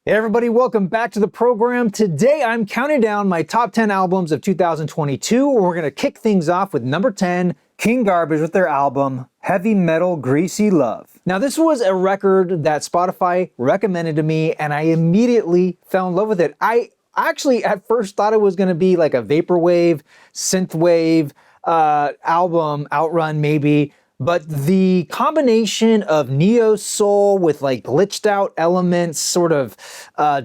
Hey everybody, welcome back to the program. Today I'm counting down my top 10 albums of 2022. We're going to kick things off with number 10, King Garbage with their album, Heavy Metal Greasy Love. Now this was a record that Spotify recommended to me and I immediately fell in love with it. I actually at first thought it was going to be like a vaporwave, synthwave album, outrun maybe. But the combination of neo soul with like glitched out elements, sort of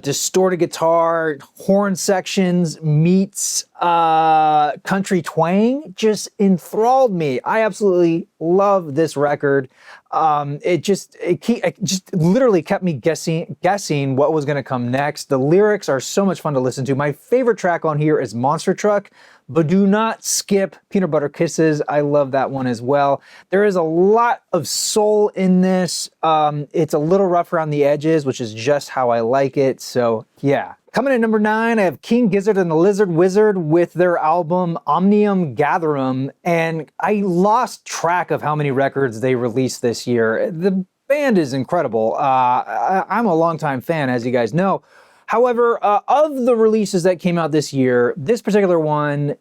distorted guitar, horn sections meets country twang just enthralled me. I absolutely love this record. It just literally kept me guessing what was going to come next. The lyrics are so much fun to listen to. My favorite track on here is Monster Truck, but do not skip Peanut Butter Kisses. I love that one as well. There is a lot of soul in this. It's a little rough around the edges, which is just how I like it. So yeah. Coming in number 9, I have King Gizzard and the Lizard Wizard with their album Omnium Gatherum, and I lost track of how many records they released this year. The band is incredible. I'm a longtime fan, as you guys know. However, of the releases that came out this year, this particular one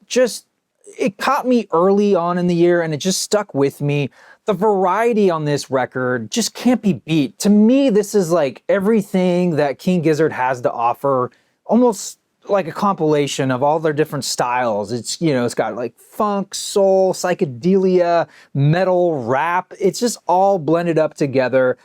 it caught me early on in the year and it just stuck with me. The variety on this record just can't be beat. To me, this is like everything that King Gizzard has to offer, almost like a compilation of all their different styles. It's got like funk, soul, psychedelia, metal, rap. It's just all blended up together.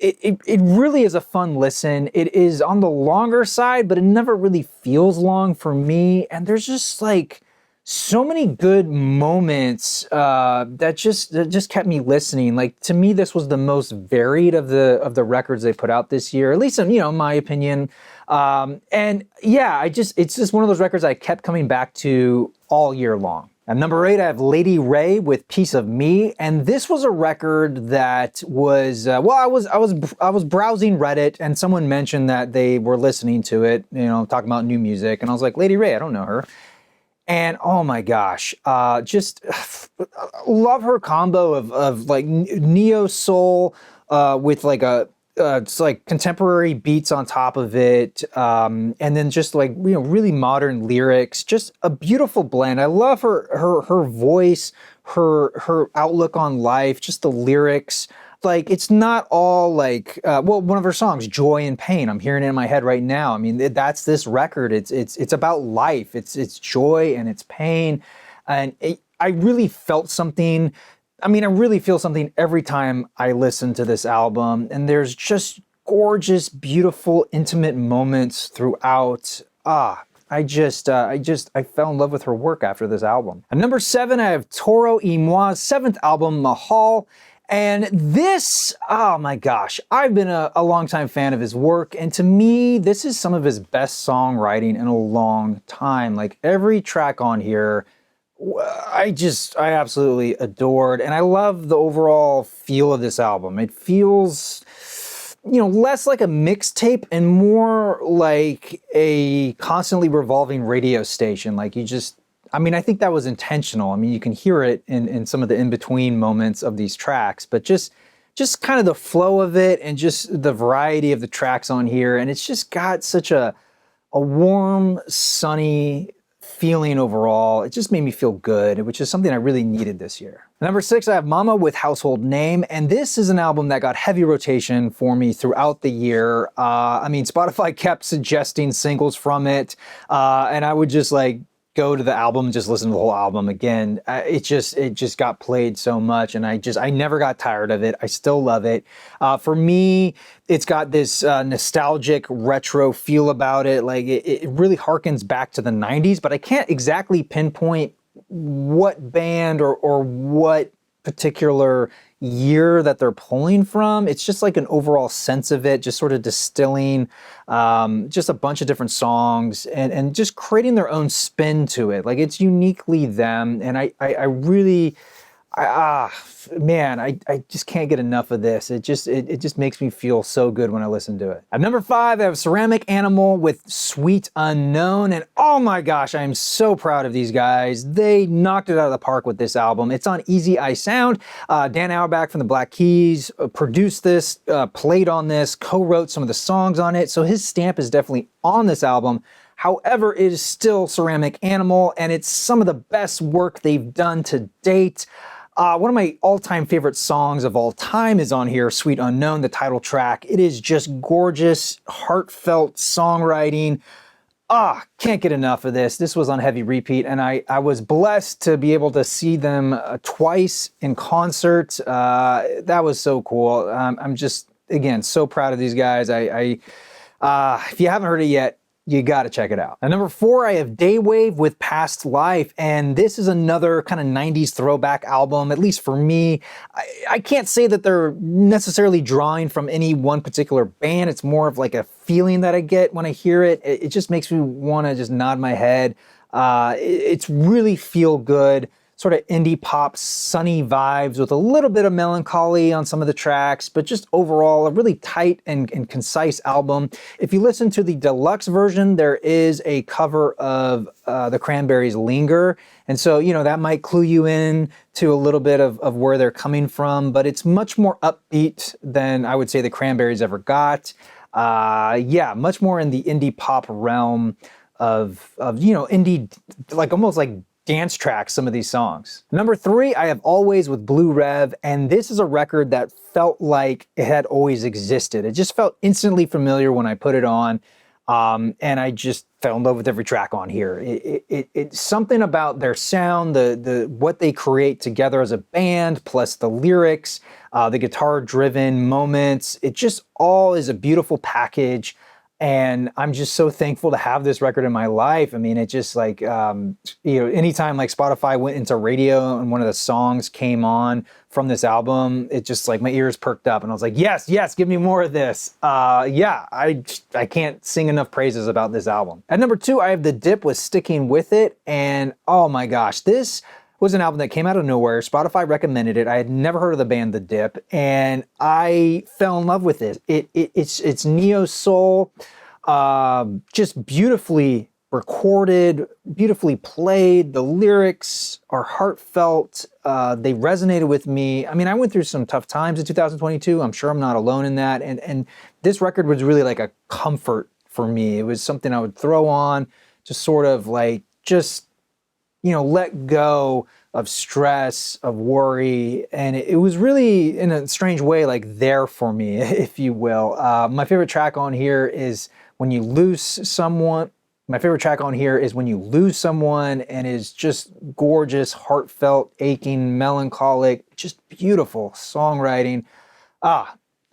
It really is a fun listen. It is on the longer side, but it never really feels long for me. And there's just like so many good moments that just kept me listening. Like to me, this was the most varied of the records they put out this year, at least in my opinion. And yeah, it's just one of those records I kept coming back to all year long. At number 8, I have Lady Ray with Piece of Me, and this was a record that was I was browsing Reddit, and someone mentioned that they were listening to it, talking about new music, and I was like, Lady Ray, I don't know her. And oh my gosh, just love her combo of like neo soul with like it's like contemporary beats on top of it, and then just like really modern lyrics. Just a beautiful blend. I love her voice, her outlook on life, just the lyrics. Like it's not all like one of her songs, Joy and Pain. I'm hearing it in my head right now. I mean, that's this record. It's about life. It's joy and it's pain, and I really felt something. I mean, I really feel something every time I listen to this album, and there's just gorgeous, beautiful, intimate moments throughout. I fell in love with her work after this album. At number 7, I have Toro y Moi's 7th album, Mahal. And this, oh my gosh, I've been a longtime fan of his work, and to me, this is some of his best songwriting in a long time. Like every track on here, I absolutely adored, and I love the overall feel of this album. It feels, less like a mixtape and more like a constantly revolving radio station. Like I think that was intentional. I mean, you can hear it in some of the in-between moments of these tracks, but just kind of the flow of it and just the variety of the tracks on here. And it's just got such a warm, sunny feeling overall. It just made me feel good, which is something I really needed this year. Number 6, I have Mama with Household Name, and this is an album that got heavy rotation for me throughout the year. Spotify kept suggesting singles from it, and I would just like go to the album and just listen to the whole album again. It just got played so much, and I never got tired of it. I still love it. For me, it's got this nostalgic retro feel about it. Like it really harkens back to the 90s, but I can't exactly pinpoint what band or what particular year that they're pulling from. It's just like an overall sense of it, just sort of distilling just a bunch of different songs and just creating their own spin to it. Like it's uniquely them, and I really Man, I just can't get enough of this. It just makes me feel so good when I listen to it. At number 5, I have Ceramic Animal with Sweet Unknown, and oh my gosh, I am so proud of these guys. They knocked it out of the park with this album. It's on Easy Eye Sound. Dan Auerbach from the Black Keys produced this, played on this, co-wrote some of the songs on it, so his stamp is definitely on this album. However, it is still Ceramic Animal, and it's some of the best work they've done to date. One of my all-time favorite songs of all time is on here, Sweet Unknown, the title track. It is just gorgeous, heartfelt songwriting. Can't get enough of this. This was on heavy repeat, and I was blessed to be able to see them twice in concert. That was so cool. I'm just, again, so proud of these guys. If you haven't heard it yet, you gotta check it out. At number 4, I have Daywave with Past Life, and this is another kind of 90s throwback album, at least for me. I can't say that they're necessarily drawing from any one particular band. It's more of like a feeling that I get when I hear it. It just makes me wanna just nod my head. It's really feel good, sort of indie pop, sunny vibes with a little bit of melancholy on some of the tracks, but just overall a really tight and concise album. If you listen to the deluxe version, there is a cover of the Cranberries' Linger. And so, that might clue you in to a little bit of where they're coming from, but it's much more upbeat than I would say the Cranberries ever got. Much more in the indie pop realm of indie, like almost like dance tracks, some of these songs. Number 3, I have Always with Blue Rev, and this is a record that felt like it had always existed. It just felt instantly familiar when I put it on, and I just fell in love with every track on here. It's something about their sound, the what they create together as a band, plus the lyrics, the guitar-driven moments. It just all is a beautiful package. And I'm just so thankful to have this record in my life. I mean, it just like, anytime like Spotify went into radio and one of the songs came on from this album, it just like my ears perked up and I was like, yes, give me more of this. I can't sing enough praises about this album. At number 2, I have The Dip with Sticking With It. And oh my gosh, this was an album that came out of nowhere. Spotify recommended it. I had never heard of the band The Dip, and I fell in love with it. It's neo soul, just beautifully recorded, beautifully played. The lyrics are heartfelt. They resonated with me. I mean, I went through some tough times in 2022. I'm sure I'm not alone in that. And this record was really like a comfort for me. It was something I would throw on, just sort of like let go of stress, of worry. And it was really, in a strange way, like there for me, if you will. My favorite track on here is When You Lose Someone. My favorite track on here is When You Lose Someone, and is just gorgeous, heartfelt, aching, melancholic, just beautiful songwriting.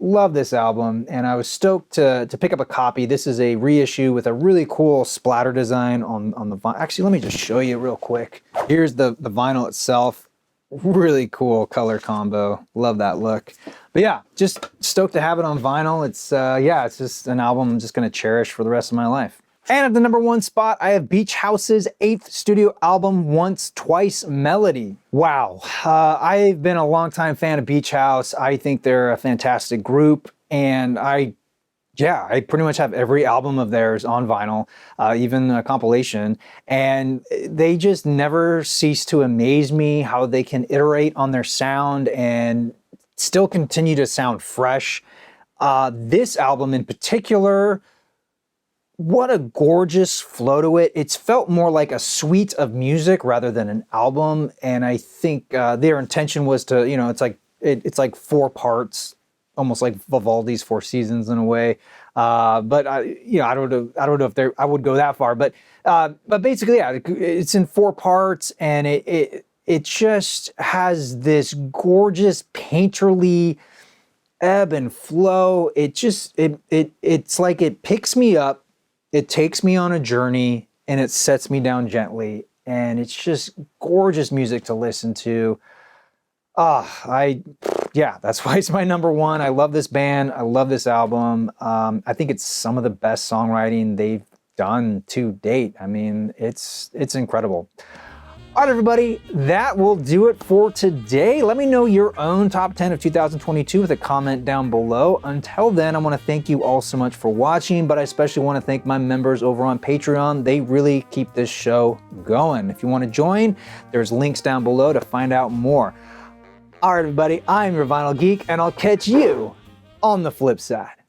Love this album, and I was stoked to pick up a copy. This is a reissue with a really cool splatter design on the vinyl. Actually, let me just show you real quick. Here's the vinyl itself. Really cool color combo. Love that look. But yeah, just stoked to have it on vinyl. It's just an album I'm just gonna cherish for the rest of my life. And at the number 1 spot, I have Beach House's 8th studio album, Once Twice Melody. Wow, I've been a longtime fan of Beach House. I think they're a fantastic group, and I pretty much have every album of theirs on vinyl, even a compilation, and they just never cease to amaze me how they can iterate on their sound and still continue to sound fresh. This album in particular, what a gorgeous flow to it. It's felt more like a suite of music rather than an album. And I think their intention was to, it's like 4 parts, almost like Vivaldi's Four Seasons in a way. But I don't know if I would go that far. But basically, yeah, it's in 4 parts, and it just has this gorgeous painterly ebb and flow. It's like it picks me up. It takes me on a journey, and it sets me down gently, and it's just gorgeous music to listen to. That's why it's my number 1. I love this band. I love this album. I think it's some of the best songwriting they've done to date. I mean, it's incredible. All right, everybody, that will do it for today. Let me know your own top 10 of 2022 with a comment down below. Until then, I want to thank you all so much for watching, but I especially want to thank my members over on Patreon. They really keep this show going. If you want to join, there's links down below to find out more. All right, everybody, I'm your Vinyl Geek, and I'll catch you on the flip side.